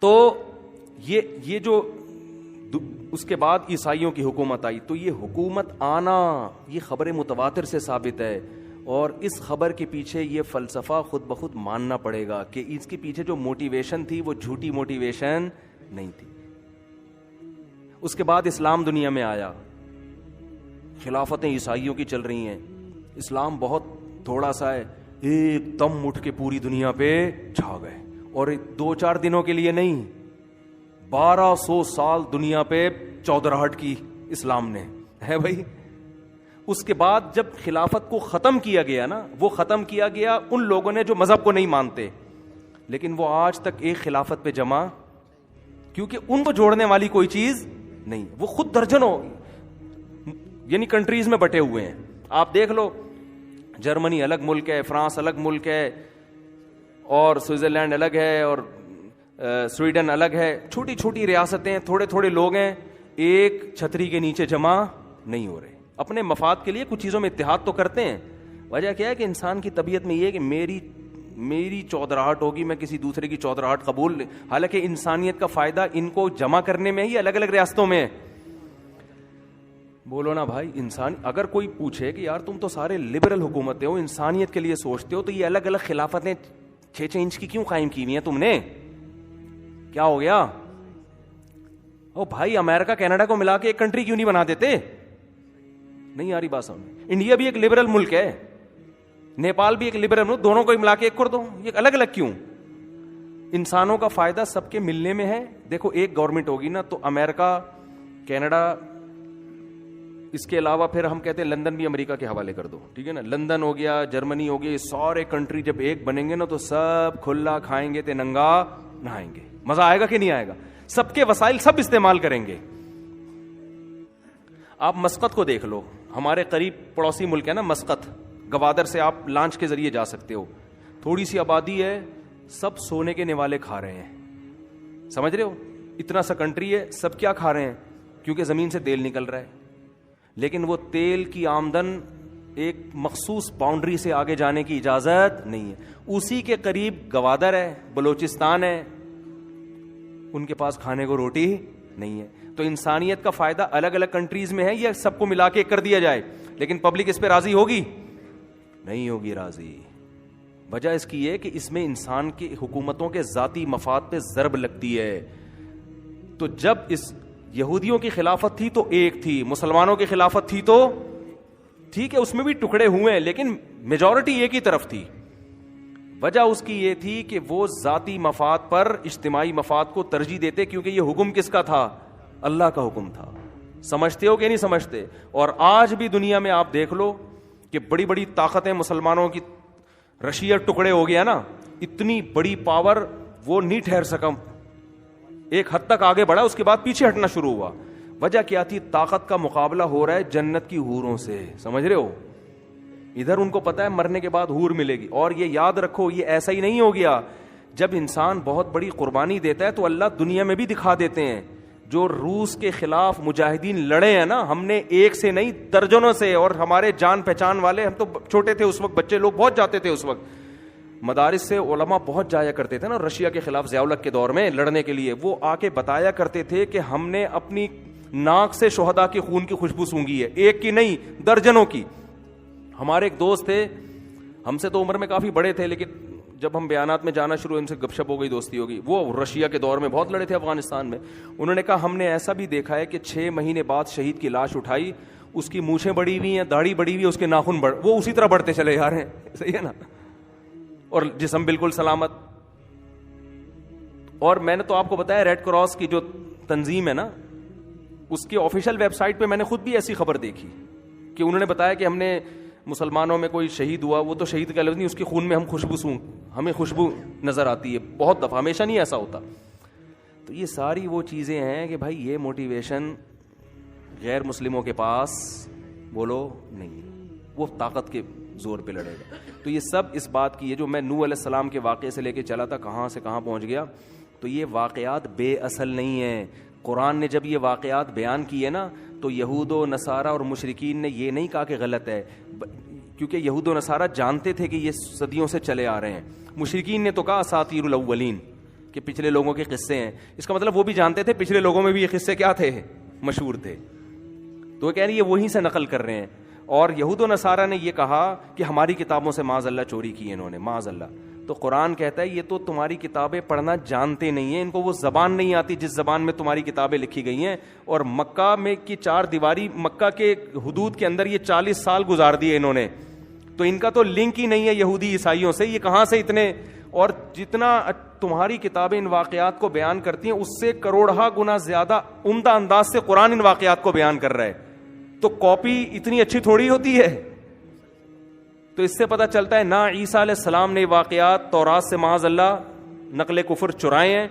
تو یہ جو اس کے بعد عیسائیوں کی حکومت آئی، تو یہ حکومت آنا یہ خبر متواتر سے ثابت ہے، اور اس خبر کے پیچھے یہ فلسفہ خود بخود ماننا پڑے گا کہ اس کے پیچھے جو موٹیویشن تھی وہ جھوٹی موٹیویشن نہیں تھی۔ اس کے بعد اسلام دنیا میں آیا، خلافتیں عیسائیوں کی چل رہی ہیں، اسلام بہت تھوڑا سا ہے، ایک دم اٹھ کے پوری دنیا پہ چھا گئے، اور 2-4 دنوں کے لیے نہیں، 1200 سال دنیا پہ چودراہٹ کی اسلام نے ہے بھائی۔ اس کے بعد جب خلافت کو ختم کیا گیا نا، وہ ختم کیا گیا ان لوگوں نے جو مذہب کو نہیں مانتے، لیکن وہ آج تک ایک خلافت پہ جمع، کیونکہ ان کو جوڑنے والی کوئی چیز نہیں، وہ خود درجنوں یعنی کنٹریز میں بٹے ہوئے ہیں۔ آپ دیکھ لو، جرمنی الگ ملک ہے، فرانس الگ ملک ہے، اور سوئٹزرلینڈ الگ ہے، اور سویڈن الگ ہے، چھوٹی چھوٹی ریاستیں، تھوڑے تھوڑے لوگ ہیں، ایک چھتری کے نیچے جمع نہیں ہو رہے۔ اپنے مفاد کے لیے کچھ چیزوں میں اتحاد تو کرتے ہیں، وجہ کیا ہے کہ انسان کی طبیعت میں یہ ہے کہ میری چودراہٹ ہوگی، میں کسی دوسرے کی چودراہٹ قبول نہیں، حالانکہ انسانیت کا فائدہ ان کو جمع کرنے میں ہی الگ الگ ریاستوں میں ہے۔ بولو نا بھائی، انسان اگر کوئی پوچھے کہ یار تم تو سارے لبرل حکومتیں ہو، انسانیت کے لیے سوچتے ہو، تو یہ الگ الگ خلافتیں 6-6 انچ کی کیوں قائم کی ہوئی ہیں تم نے؟ کیا ہو گیا؟ او بھائی، امریکہ کینیڈا کو ملا کے ایک کنٹری کیوں نہیں بنا دیتے؟ نہیں آ رہی بات سمجھ؟ انڈیا بھی ایک لبرل ملک ہے، نیپال بھی ایک لبرل ملک، دونوں کو ملا کے ایک کر دو، یہ الگ الگ کیوں؟ انسانوں کا فائدہ سب کے ملنے میں ہے۔ دیکھو ایک گورنمنٹ ہوگی نا تو امریکہ، کینیڈا، اس کے علاوہ پھر ہم کہتے ہیں لندن بھی امریکہ کے حوالے کر دو، ٹھیک ہے نا، لندن ہو گیا، جرمنی ہو گیا، یہ سارے کنٹری جب ایک بنیں گے نا تو سب کھلا کھائیں گے تے ننگا نہائیں گے۔ مزہ آئے گا کہ نہیں آئے گا؟ سب کے وسائل سب استعمال کریں گے۔ آپ مسقط کو دیکھ لو، ہمارے قریب پڑوسی ملک ہے نا مسقط، گوادر سے آپ لانچ کے ذریعے جا سکتے ہو، تھوڑی سی آبادی ہے، سب سونے کے نوالے کھا رہے ہیں، سمجھ رہے ہو؟ اتنا سا کنٹری ہے، سب کیا کھا رہے ہیں؟ کیونکہ زمین سے تیل نکل رہا ہے، لیکن وہ تیل کی آمدن ایک مخصوص باؤنڈری سے آگے جانے کی اجازت نہیں ہے۔ اسی کے قریب گوادر ہے، بلوچستان ہے، ان کے پاس کھانے کو روٹی نہیں ہے۔ تو انسانیت کا فائدہ الگ الگ کنٹریز میں ہے، یہ سب کو ملا کے کر دیا جائے، لیکن پبلک اس پہ راضی ہوگی؟ نہیں ہوگی راضی۔ وجہ اس کی ہے کہ اس میں انسان کی حکومتوں کے ذاتی مفاد پہ ضرب لگتی ہے۔ تو جب اس یہودیوں کی خلافت تھی تو ایک تھی، مسلمانوں کی خلافت تھی تو ٹھیک ہے، اس میں بھی ٹکڑے ہوئے ہیں، لیکن میجورٹی ایک ہی طرف تھی۔ وجہ اس کی یہ تھی کہ وہ ذاتی مفاد پر اجتماعی مفاد کو ترجیح دیتے، کیونکہ یہ حکم کس کا تھا؟ اللہ کا حکم تھا۔ سمجھتے ہو کہ نہیں سمجھتے؟ اور آج بھی دنیا میں آپ دیکھ لو کہ بڑی بڑی طاقتیں مسلمانوں کی، رشیا ٹکڑے ہو گیا نا، اتنی بڑی پاور وہ نہیں ٹھہر سکا، ایک حد تک آگے بڑھا، اس کے بعد پیچھے ہٹنا شروع ہوا۔ وجہ کیا تھی؟ طاقت کا مقابلہ ہو رہا ہے جنت کی حوروں سے، سمجھ رہے ہو؟ ادھر ان کو پتا ہے مرنے کے بعد حور ملے گی، اور یہ یاد رکھو یہ ایسا ہی نہیں ہو گیا، جب انسان بہت بڑی قربانی دیتا ہے تو اللہ دنیا میں بھی دکھا دیتے ہیں۔ جو روس کے خلاف مجاہدین لڑے ہیں نا، ہم نے ایک سے نہیں درجنوں سے، اور ہمارے جان پہچان والے، ہم تو چھوٹے تھے اس وقت، بچے لوگ بہت جاتے تھے اس وقت، مدارس سے علماء بہت جایا کرتے تھے نا رشیا کے خلاف ضیاء الحق کے دور میں لڑنے کے لیے، وہ آ کے بتایا کرتے تھے کہ ہم نے اپنی ناک سے شہداء کے خون کی خوشبو سونگھی ہے، ایک کی نہیں درجنوں کی۔ ہمارے ایک دوست تھے، ہم سے تو عمر میں کافی بڑے تھے، لیکن جب ہم بیانات میں جانا شروع، ان سے گپ شپ ہو گئی، دوستی ہو گئی، وہ رشیا کے دور میں بہت لڑے تھے افغانستان میں۔ انہوں نے کہا ہم نے ایسا بھی دیکھا ہے کہ 6 مہینے بعد شہید کی لاش اٹھائی، اس کی مونچھیں بڑی ہوئی ہیں، داڑھی بڑی ہوئی ہے، اس کے ناخن وہ اسی طرح بڑھتے چلے جا رہے ہیں، صحیح ہے نا، اور جسم بالکل سلامت۔ اور میں نے تو آپ کو بتایا ریڈ کراس کی جو تنظیم ہے نا، اس کی آفیشیل ویب سائٹ پہ میں نے خود بھی ایسی خبر دیکھی کہ انہوں نے بتایا کہ ہم نے مسلمانوں میں کوئی شہید ہوا، وہ تو شہید کا لفظ نہیں، اس کے خون میں ہم ہمیں خوشبو نظر آتی ہے، بہت دفعہ، ہمیشہ نہیں ایسا ہوتا۔ تو یہ ساری وہ چیزیں ہیں کہ بھائی یہ موٹیویشن غیر مسلموں کے پاس بولو نہیں، وہ طاقت کے زور پہ لڑے گا۔ تو یہ سب اس بات کی ہے، جو میں نوح علیہ السلام کے واقعے سے لے کے چلا تھا، کہاں سے کہاں پہنچ گیا، تو یہ واقعات بے اصل نہیں ہیں۔ قرآن نے جب یہ واقعات بیان کیے نا تو یہود و نصارہ اور مشرکین نے یہ نہیں کہا کہ غلط ہے، کیونکہ یہود و نصارہ جانتے تھے کہ یہ صدیوں سے چلے آ رہے ہیں۔ مشرکین نے تو کہا اساطیر الاولین، کہ پچھلے لوگوں کے قصے ہیں. اس کا مطلب وہ بھی جانتے تھے پچھلے لوگوں میں بھی یہ قصے کیا تھے, مشہور تھے. تو وہ کہہ رہے ہیں یہ وہیں سے نقل کر رہے ہیں. اور یہود و نصارہ نے یہ کہا کہ ہماری کتابوں سے معاذ اللہ چوری کی انہوں نے, معاذ اللہ. تو قرآن کہتا ہے یہ تو تمہاری کتابیں پڑھنا جانتے نہیں ہیں, ان کو وہ زبان نہیں آتی جس زبان میں تمہاری کتابیں لکھی گئی ہیں. اور مکہ میں کی 4 دیواری, مکہ کے حدود کے اندر یہ 40 سال گزار دیے انہوں نے, تو ان کا تو لنک ہی نہیں ہے یہودی عیسائیوں سے. یہ کہاں سے اتنے, اور جتنا تمہاری کتابیں ان واقعات کو بیان کرتی ہیں اس سے کروڑہ گنا زیادہ عمدہ انداز سے قرآن ان واقعات کو بیان کر رہا ہے. تو کاپی اتنی اچھی تھوڑی ہوتی ہے. تو اس سے پتہ چلتا ہے نہ عیسیٰ علیہ السلام نے واقعات تورات سے معاذ اللہ نقل کفر چرائے ہیں,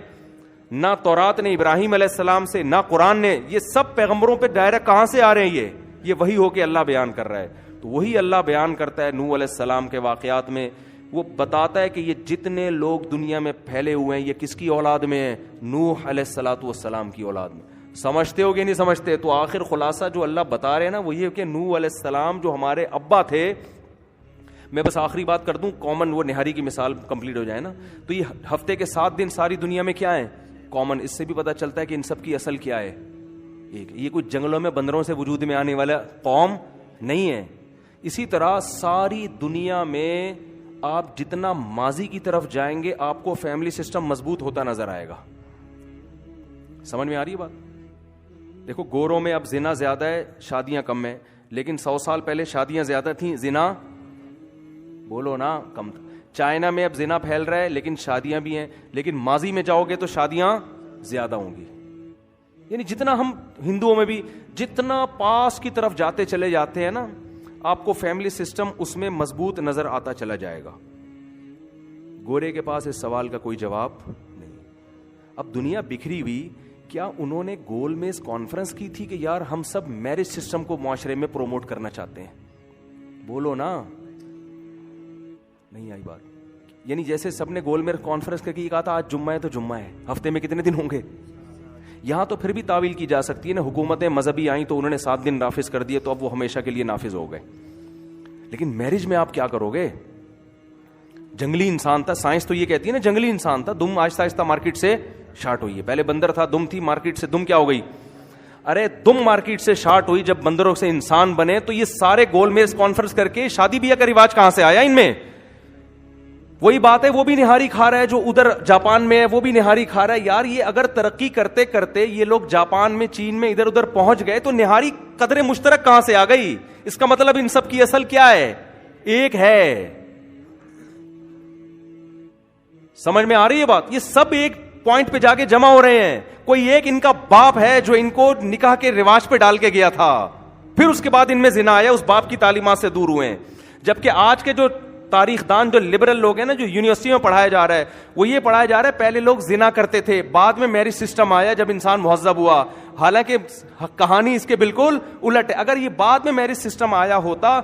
نہ تورات نے ابراہیم علیہ السلام سے, نہ قرآن نے. یہ سب پیغمبروں پہ ڈائریکٹ کہاں سے آ رہے ہیں, یہ وہی ہو کے اللہ بیان کر رہا ہے. تو وہی اللہ بیان کرتا ہے نوح علیہ السلام کے واقعات میں. وہ بتاتا ہے کہ یہ جتنے لوگ دنیا میں پھیلے ہوئے ہیں یہ کس کی اولاد میں ہیں, نوح علیہ الصلوۃ والسلام کی اولاد میں. سمجھتے ہو کہ نہیں سمجھتے؟ تو آخر خلاصہ جو اللہ بتا رہے ہیں نا وہ یہ کہ نوح علیہ السلام جو ہمارے ابا تھے. میں بس آخری بات کر دوں, کامن, وہ نہاری کی مثال کمپلیٹ ہو جائے نا. تو یہ ہفتے کے 7 دن ساری دنیا میں کیا ہیں, کامن. اس سے بھی پتہ چلتا ہے کہ ان سب کی اصل کیا ہے, ایک. یہ کوئی جنگلوں میں بندروں سے وجود میں آنے والا قوم نہیں ہے. اسی طرح ساری دنیا میں آپ جتنا ماضی کی طرف جائیں گے آپ کو فیملی سسٹم مضبوط ہوتا نظر آئے گا. سمجھ میں آ رہی ہے بات؟ دیکھو گوروں میں اب زنا زیادہ ہے, شادیاں کم ہیں, لیکن 100 سال پہلے شادیاں زیادہ تھیں, زنا بولو نا کم تھا. چائنا میں اب زنا پھیل رہا ہے لیکن شادیاں بھی ہیں, لیکن ماضی میں جاؤ گے تو شادیاں زیادہ ہوں گی. یعنی جتنا ہم ہندوؤں میں بھی جتنا پاس کی طرف جاتے چلے جاتے ہیں نا, آپ کو فیملی سسٹم اس میں مضبوط نظر آتا چلا جائے گا. گورے کے پاس اس سوال کا کوئی جواب نہیں. اب دنیا بکھری ہوئی, کیا انہوں نے گول میز کانفرنس کی تھی کہ یار ہم سب میرج سسٹم کو معاشرے میں پروموٹ کرنا چاہتے ہیں؟ بولو نا, نہیں آئی بات. یعنی جیسے سب نے گول میز کانفرنس کر کے کہا تھا آج جمعہ ہے تو جمعہ ہے, ہفتے میں کتنے دن ہوں گے؟ یہاں تو پھر بھی تعویل کی جا سکتی ہے نا, حکومتیں مذہبی آئیں تو انہوں نے 7 دن نافذ کر دیے تو اب وہ ہمیشہ کے لیے نافذ ہو گئے. لیکن میرج میں آپ کیا کرو گے؟ جنگلی انسان تھا, سائنس تو یہ کہتی ہے نا جنگلی انسان تھا, دم آہستہ آہستہ مارکیٹ سے شارٹ ہوئی ہے. پہلے بندر تھا, دم تھی, مارکیٹ سے دم کیا ہو گئی؟ ارے دم مارکیٹ سے شارٹ ہوئی, جب بندروں سے انسان بنے تو یہ سارے گول میز کانفرنس کر کے شادی بیاہ کا رواج کہاں سے آیا ان میں؟ وہی بات ہے, وہ بھی نہاری کھا رہا ہے جو ادھر جاپان میں ہے, وہ بھی نہاری کھا رہا ہے. یار یہ اگر ترقی کرتے کرتے یہ لوگ جاپان میں, چین میں, ادھر ادھر پہنچ گئے تو نہاری قدر مشترک کہاں سے آ گئی؟ اس کا مطلب ان سب کی اصل کیا ہے؟ ایک ہے. سمجھ میں آ رہی ہے بات؟ یہ سب ایک پوائنٹ پہ جا کے جمع ہو رہے ہیں. کوئی ایک ان کا باپ ہے جو ان کو نکاح کے رواج پہ ڈال کے گیا تھا, پھر اس کے بعد ان میں زنا آیا, اس باپ کی تعلیمات سے دور ہوئے ہیں. جبکہ آج کے جو تاریخ دان, جو لبرل لوگ ہیں نا, جو یونیورسٹی میں پڑھایا جا رہا ہے, وہ یہ پڑھایا جا رہا ہے پہلے لوگ زنا کرتے تھے, بعد میں میرج سسٹم آیا جب انسان مہذب ہوا. حالانکہ کہانی اس کے بالکل الٹ ہے. اگر یہ بعد میں میرج سسٹم آیا ہوتا